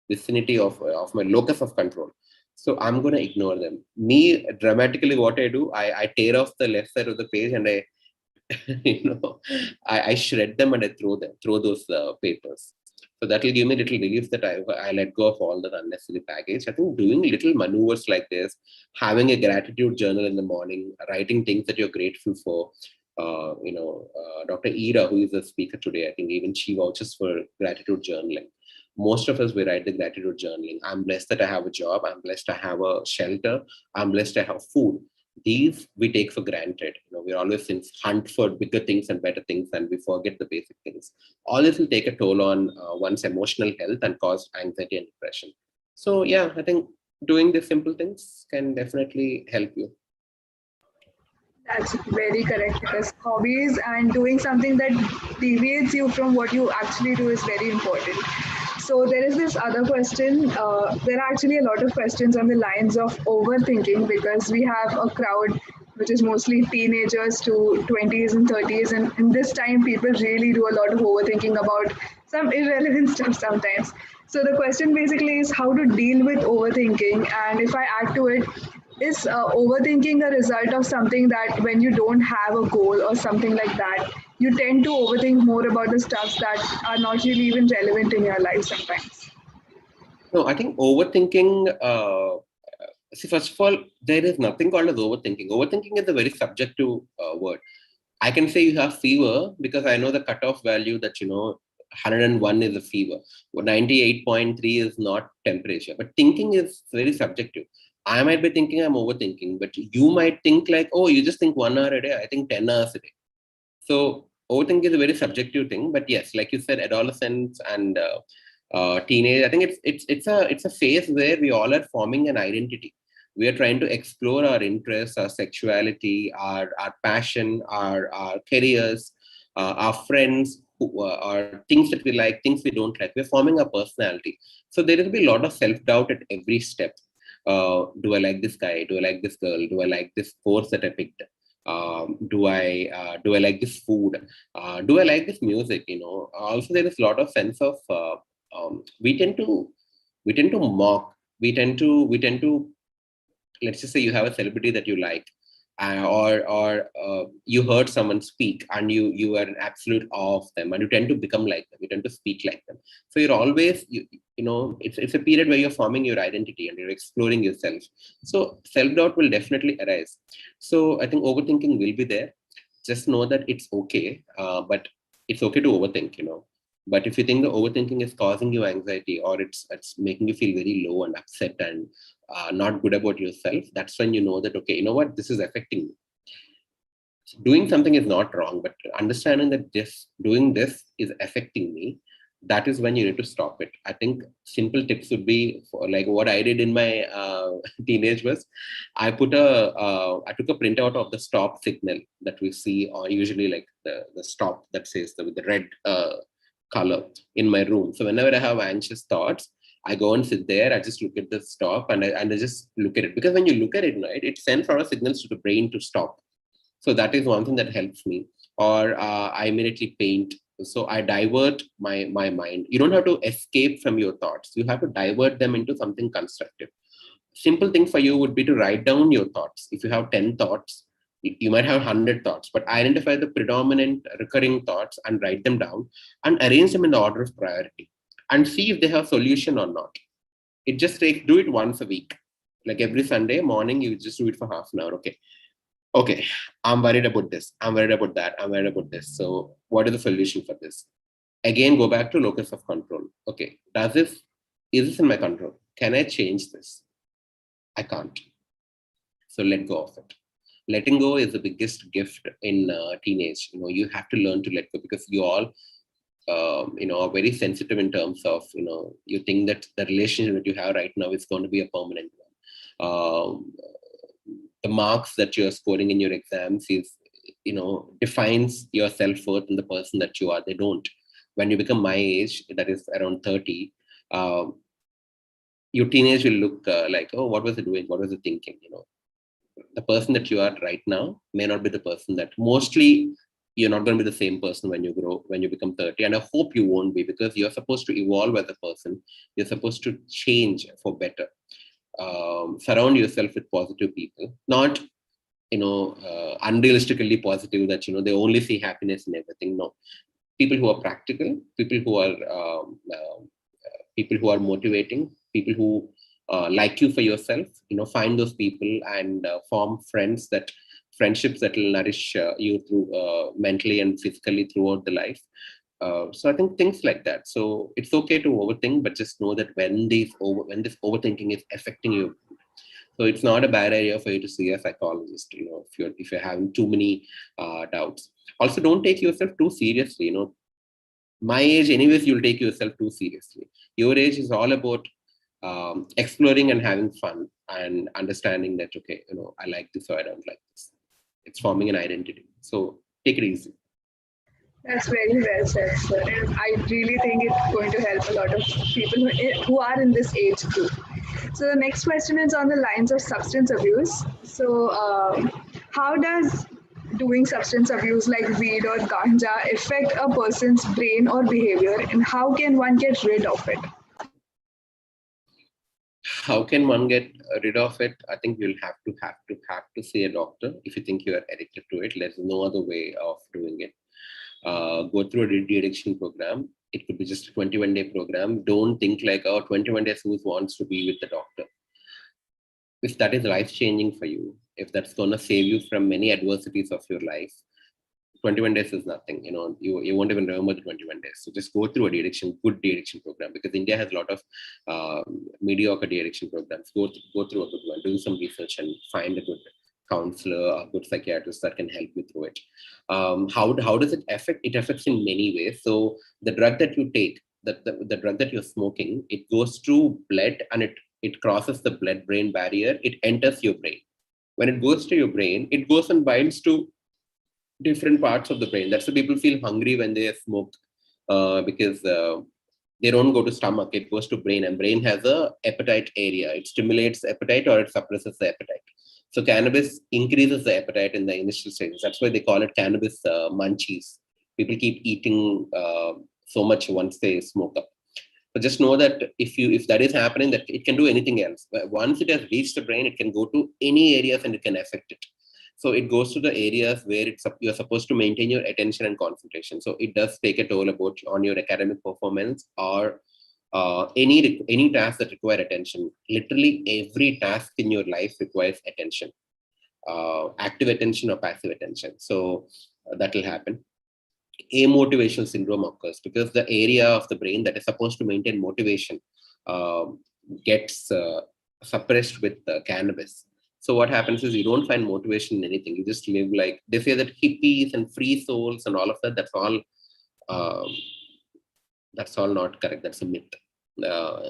vicinity of my locus of control. So I'm going to ignore them. Me, dramatically, what I do, I tear off the left side of the page, and I I shred them and I throw those papers. So that will give me little relief that I let go of all that unnecessary baggage. I think doing little maneuvers like this, having a gratitude journal in the morning, writing things that you're grateful for. Dr. Ira, who is a speaker today, I think even she vouches for gratitude journaling. Most of us, we write the gratitude journaling. I'm blessed that I have a job. I'm blessed to have a shelter. I'm blessed to have food. These we take for granted. We always hunt for bigger things and better things, and we forget the basic things. All this will take a toll on one's emotional health and cause anxiety and depression. So yeah, I think doing these simple things can definitely help you. That's very correct, because hobbies and doing something that deviates you from what you actually do is very important. So there is this other question. There are actually a lot of questions on the lines of overthinking, because we have a crowd which is mostly teenagers to 20s and 30s, and in this time people really do a lot of overthinking about some irrelevant stuff sometimes. So the question basically is how to deal with overthinking, and if I add to it, is overthinking a result of something that when you don't have a goal or something like that, you tend to overthink more about the stuffs that are not really even relevant in your life sometimes? No, I think overthinking. See, first of all, there is nothing called as overthinking. Overthinking is a very subjective word. I can say you have fever because I know the cutoff value that 101 is a fever. 98.3 is not temperature. But thinking is very subjective. I might be thinking I'm overthinking, but you might think like, oh, you just think 1 hour a day. I think 10 hours a day. So overthinking is a very subjective thing. But yes, like you said, adolescence and teenage, I think it's a phase where we all are forming an identity. We are trying to explore our interests, our sexuality, our passion, our careers, our friends, or things that we like, things we don't like. We're forming a personality. So there will be a lot of self-doubt at every step. Do I like this guy? Do I like this girl? Do I like this course that I picked? Do I like this food? Do I like this music? Also there is a lot of sense of we tend to mock. We tend to let's just say you have a celebrity that you like, or you heard someone speak and you are in absolute awe of them, and you tend to become like them, you tend to speak like them. So you're always it's a period where you're forming your identity and you're exploring yourself. So self-doubt will definitely arise. So I think overthinking will be there. Just know that it's okay, but it's okay to overthink. But if you think the overthinking is causing you anxiety, or it's making you feel very low and upset and not good about yourself, that's when you know that, okay, you know what, this is affecting me. Doing something is not wrong, but understanding that doing this is affecting me, that is when you need to stop it. I think simple tips would be for, like what I did in my teenage was, I took a printout of the stop signal that we see, or usually like the stop that says with the red color in my room. So whenever I have anxious thoughts, I go and sit there. I just look at the stop, and I just look at it, because when you look at it, right, it sends a lot of signals to the brain to stop. So that is one thing that helps me. Or I immediately paint. So I divert my mind. You don't have to escape from your thoughts. You have to divert them into something constructive. Simple thing for you would be to write down your thoughts. If you have 10 thoughts, you might have 100 thoughts, but identify the predominant recurring thoughts and write them down and arrange them in the order of priority and see if they have solution or not. It just takes, do it once a week. Like every Sunday morning, you just do it for half an hour. Okay, I'm worried about this. I'm worried about that. I'm worried about this. So what is the solution for this? Again, go back to locus of control. Okay, is this in my control? Can I change this? I can't. So let go of it. Letting go is the biggest gift in teenage. You have to learn to let go, because you all are very sensitive in terms of, you think that the relationship that you have right now is going to be a permanent one. The marks that you're scoring in your exams is, defines your self-worth and the person that you are. They don't. When you become my age, that is around 30, your teenage will look like, oh, what was it doing? What was it thinking? The person that you are right now may not be the person that, mostly you're not going to be the same person when you grow, when you become 30. And I hope you won't be, because you're supposed to evolve as a person. You're supposed to change for better. Surround yourself with positive people, not unrealistically positive, that they only see happiness in everything. No, people who are practical, people who are motivating, people who like you for yourself. Find those people and form friendships that will nourish you through mentally and physically throughout the life. So I think things like that. So it's okay to overthink, but just know that when this overthinking is affecting you, so it's not a bad idea for you to see a psychologist. If you're having too many doubts. Also, don't take yourself too seriously. My age, anyways, you'll take yourself too seriously. Your age is all about exploring and having fun and understanding that, okay, I like this or I don't like this. It's forming an identity. So take it easy. That's very well said, sir. And I really think it's going to help a lot of people who are in this age group. So the next question is on the lines of substance abuse. So how does doing substance abuse like weed or ganja affect a person's brain or behavior, and how can one get rid of it? How can one get rid of it? I think you'll have to see a doctor if you think you are addicted to it. There's no other way of doing it. Go through a de-addiction program. It could be just a 21-day program. Don't think like, oh, 21 days, who wants to be with the doctor? If that is life-changing for you, if that's going to save you from many adversities of your life, 21 days is nothing. You won't even remember the 21 days. So just go through a good de-addiction program, because India has a lot of mediocre de-addiction programs. Go through a good one, do some research and find a good counselor, a good psychiatrist that can help you through it. How does it affect? It affects in many ways. So the drug that you take, the drug that you're smoking, it goes through blood and it crosses the blood-brain barrier. It enters your brain. When it goes to your brain, it goes and binds to different parts of the brain. That's why people feel hungry when they smoke, because they don't go to stomach. It goes to brain, and brain has a appetite area. It stimulates appetite or it suppresses the appetite. So cannabis increases the appetite in the initial stages. That's why they call it cannabis munchies. People keep eating so much once they smoke up. But just know that if that is happening, that it can do anything else. But once it has reached the brain, it can go to any areas and it can affect it. So it goes to the areas where you're supposed to maintain your attention and concentration. So it does take a toll on your academic performance, or any task that require attention. Literally every task in your life requires attention, active attention or passive attention. So that will happen. Amotivational syndrome occurs because the area of the brain that is supposed to maintain motivation gets suppressed with cannabis. So what happens is you don't find motivation in anything. You just live like, they say that hippies and free souls and all of that. That's all not correct. That's a myth.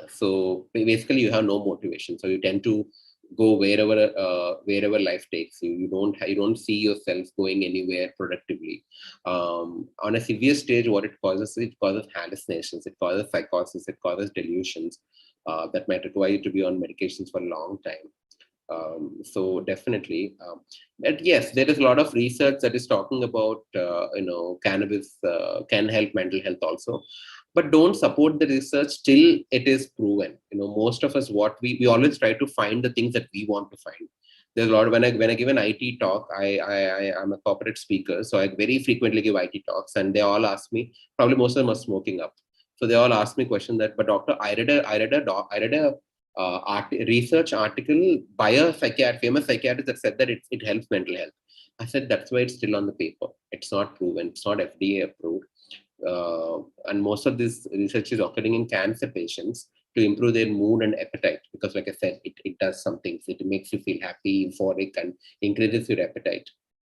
So basically, you have no motivation. So you tend to go wherever life takes you. You don't see yourself going anywhere productively. On a severe stage, what it causes hallucinations, it causes psychosis, it causes delusions that might require you to be on medications for a long time. So definitely, but yes, there is a lot of research that is talking about cannabis can help mental health also, but don't support the research till it is proven. Most of us, what we always try to find the things that we want to find. There's a lot. When I give an IT talk, I'm a corporate speaker, so I very frequently give IT talks, and they all ask me. Probably most of them are smoking up, so they all ask me question that. But doctor, I read a research article by a famous psychiatrist that said that it helps mental health. I said that's why it's still on the paper. It's not proven. It's not FDA approved. And most of this research is occurring in cancer patients to improve their mood and appetite, because like I said, it does some things. It makes you feel happy, euphoric, and increases your appetite.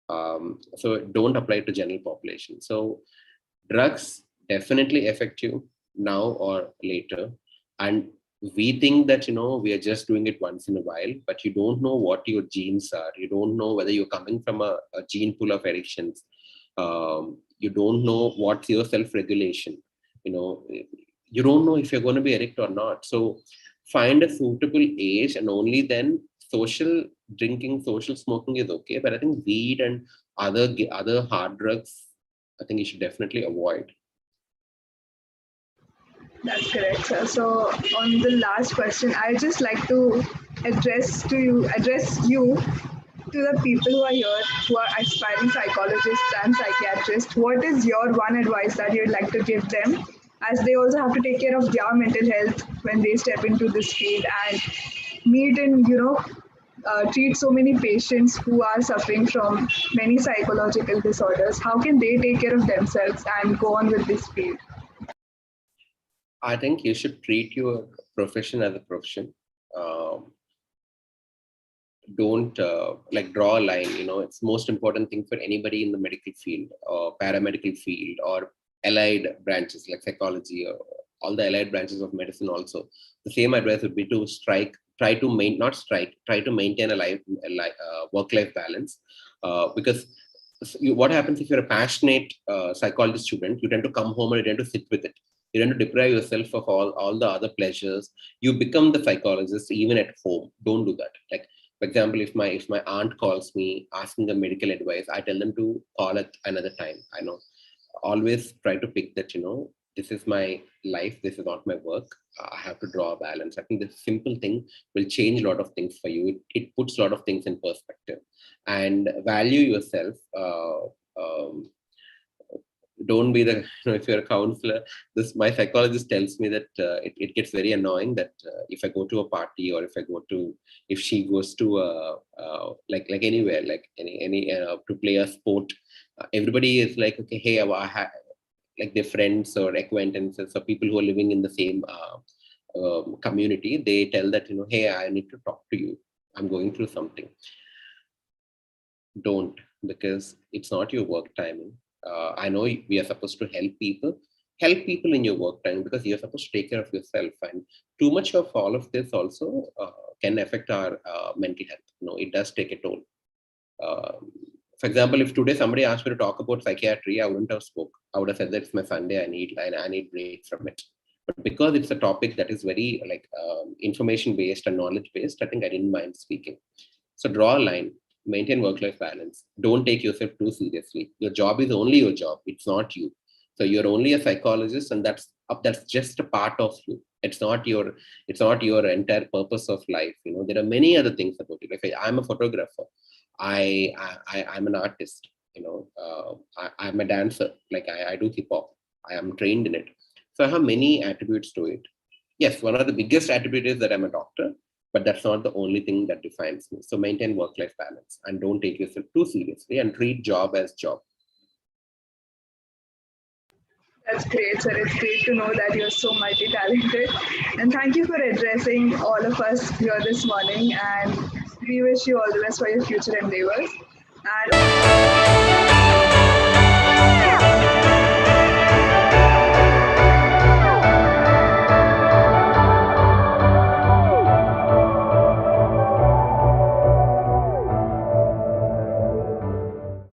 So don't apply it to general population. So drugs definitely affect you now or later. And we think that we are just doing it once in a while, but you don't know what your genes are. You don't know whether you're coming from a gene pool of addictions. You don't know what's your self-regulation. You don't know if you're going to be addict or not. So find a suitable age, and only then social drinking, social smoking is okay. But I think weed and other hard drugs, I think you should definitely avoid. That's correct, sir. So on the last question, I just like to address you to the people who are here, who are aspiring psychologists and psychiatrists. What is your one advice that you'd like to give them, as they also have to take care of their mental health when they step into this field and meet and treat so many patients who are suffering from many psychological disorders? How can they take care of themselves and go on with this field? I think you should treat your profession as a profession. Don't draw a line. It's most important thing for anybody in the medical field or paramedical field or allied branches like psychology or all the allied branches of medicine also. The same advice would be to try to try to maintain a work-life balance, because what happens if you're a passionate psychology student, you tend to come home and you tend to sit with it. You tend to deprive yourself of all the other pleasures. You become the psychologist even at home. Don't do that. Like, for example, if my aunt calls me asking a medical advice, I tell them to call at another time. I know, always try to pick that, this is my life, this is not my work. I have to draw a balance. I think this simple thing will change a lot of things for you. It puts a lot of things in perspective. And value yourself. Don't be the, if you're a counselor, this, my psychologist tells me that it gets very annoying that if I go to a party, or if she goes to like anywhere, like any to play a sport, everybody is like, okay, hey, like their friends or acquaintances or people who are living in the same community, they tell that, hey, I need to talk to you, I'm going through something. Don't, because it's not your work timing. I know we are supposed to help people in your work time, because you're supposed to take care of yourself, and too much of all of this also can affect our mental health. It does take a toll. For example, if today somebody asked me to talk about psychiatry, I wouldn't have spoke. I would have said that it's my Sunday, I need break from it. But because it's a topic that is very like information based and knowledge based, I think I didn't mind speaking. So draw a line, maintain work-life balance. Don't take yourself too seriously. Your job is only your job. It's not you. So you're only a psychologist, and that's just a part of you. It's not your entire purpose of life. There are many other things about it. Like I'm a photographer. I'm an artist. I'm a dancer. Like I do hip hop. I am trained in it. So I have many attributes to it. Yes, one of the biggest attributes is that I'm a doctor, but that's not the only thing that defines me. So maintain work-life balance and don't take yourself too seriously, and treat job as job. That's great, sir. It's great to know that you're so multi-talented. And thank you for addressing all of us here this morning. And we wish you all the best for your future endeavors. And